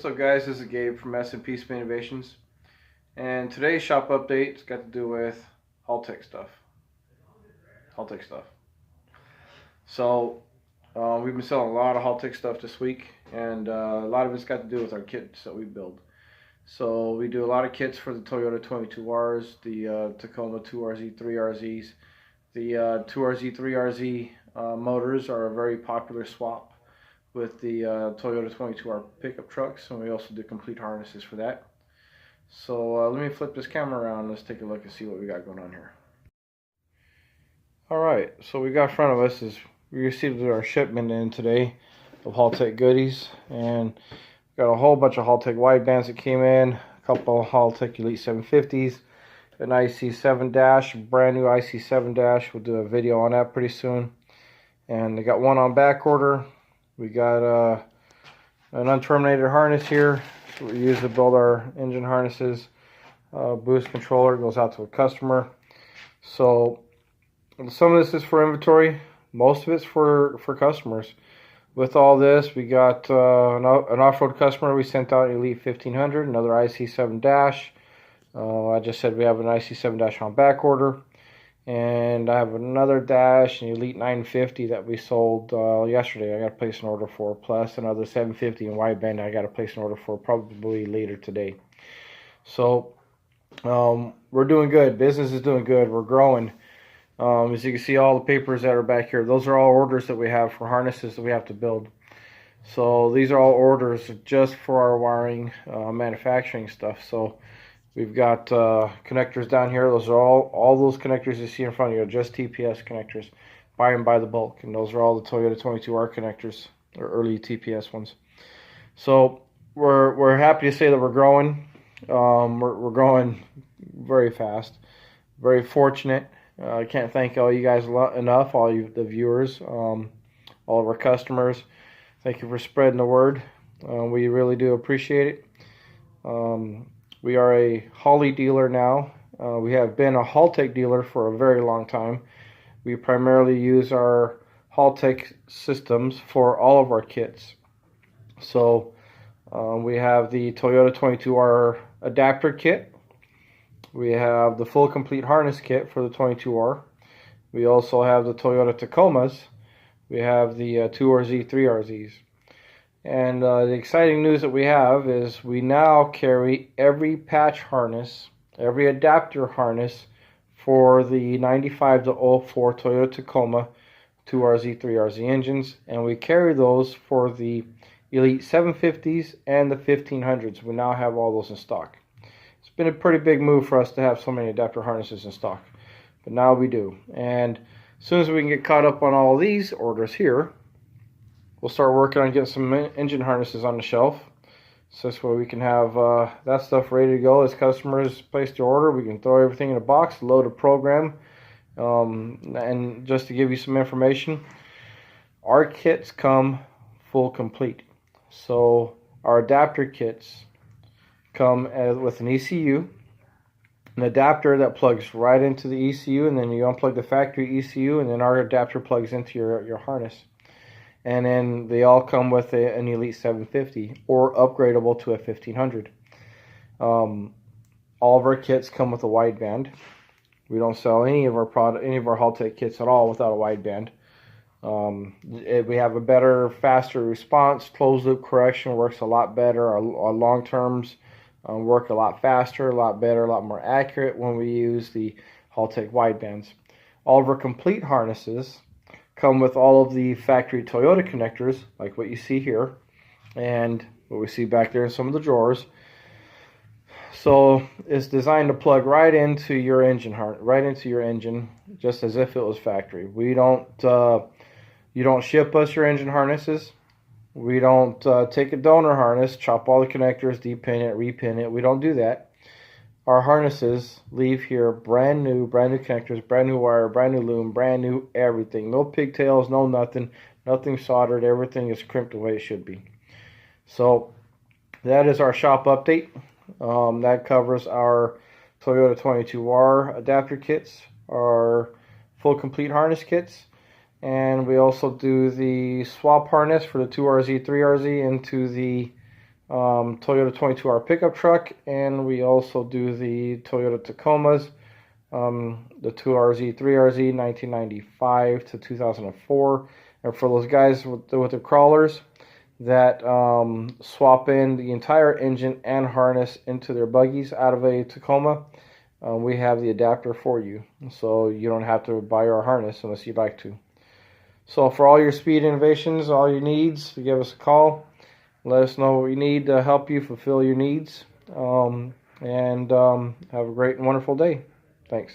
up, guys? This is Gabe from SNP Speed Innovations, and today's shop update's got to do with Haltech stuff. So we've been selling a lot of Haltech stuff this week, and a lot of it's got to do with our kits that we build. So we do a lot of kits for the Toyota 22Rs, the Tacoma 2RZ, 3RZs. The 2RZ, 3RZ motors are a very popular swap with the Toyota 22R pickup trucks, and we also do complete harnesses for that. So let me flip this camera around. Let's take a look and see what we got going on here. Alright, so we got in front of us is we received our shipment in today of Haltech goodies, and got a whole bunch of Haltech widebands that came in, a couple of Haltech Elite 750s, an IC7 dash, brand new IC7 dash. We'll do a video on that pretty soon. And they got one on back order. We got an unterminated harness here that we use to build our engine harnesses. Boost controller goes out to a customer. So some of this is for inventory, most of it's for customers. With all this, we got an off-road customer. We sent out an Elite 1500, another IC7 dash. I just said we have an IC7 dash on back order. And I have another dash, an Elite 950 that we sold yesterday. I got to place an order for, plus another 750 in wideband I got to place an order for probably later today. So we're doing good. Business is doing good. We're growing. As you can see, all the papers that are back here, those are all orders that we have for harnesses that we have to build. So these are all orders just for our wiring manufacturing stuff. So we've got connectors down here. Those are all those connectors you see in front of you are just TPS connectors. Buy them by the bulk. And those are all the Toyota 22R connectors, or early TPS ones. So we're happy to say that we're growing. We're growing very fast. Very fortunate. I can't thank all you guys enough, all you the viewers, all of our customers. Thank you for spreading the word. We really do appreciate it. We are a Holley dealer now. We have been a Haltech dealer for a very long time. We primarily use our Haltech systems for all of our kits. So we have the Toyota 22R adapter kit. We have the full complete harness kit for the 22R. We also have the Toyota Tacomas. We have the 2RZ, 3RZs. And the exciting news that we have is we now carry every patch harness, every adapter harness for the 95 to 04 Toyota Tacoma 2RZ, 3RZ engines. And we carry those for the Elite 750s and the 1500s. We now have all those in stock. It's been a pretty big move for us to have so many adapter harnesses in stock. But now we do. And as soon as we can get caught up on all these orders here, we'll start working on getting some engine harnesses on the shelf. So this way we can have that stuff ready to go. As customers place their order, we can throw everything in a box, load a program. And just to give you some information, our kits come full complete. So our adapter kits come with an ECU, an adapter that plugs right into the ECU, and then you unplug the factory ECU, and then our adapter plugs into your harness. And then they all come with an Elite 750 or upgradable to a 1500. All of our kits come with a wideband. We don't sell any of our Haltech kits at all without a wideband. We have a better, faster response. Closed loop correction works a lot better. Our long terms work a lot faster, a lot better, a lot more accurate when we use the Haltech widebands. All of our complete harnesses come with all of the factory Toyota connectors, like what you see here, and what we see back there in some of the drawers. So it's designed to plug right into your engine, just as if it was factory. We don't, you don't ship us your engine harnesses. We don't take a donor harness, chop all the connectors, depin it, repin it. We don't do that. Our harnesses leave here brand new connectors, brand new wire, brand new loom, brand new everything. No pigtails, no nothing soldered. Everything is crimped the way it should be. So that is our shop update. That covers our Toyota 22R adapter kits, our full complete harness kits, and we also do the swap harness for the 2RZ, 3RZ into the Toyota 22R pickup truck, and we also do the Toyota Tacomas, the 2RZ, 3RZ, 1995 to 2004. And for those guys with the crawlers that swap in the entire engine and harness into their buggies out of a Tacoma, we have the adapter for you. So you don't have to buy our harness unless you'd like to. So for all your speed innovations, all your needs, give us a call. Let us know what we need to help you fulfill your needs. And have a great and wonderful day. Thanks.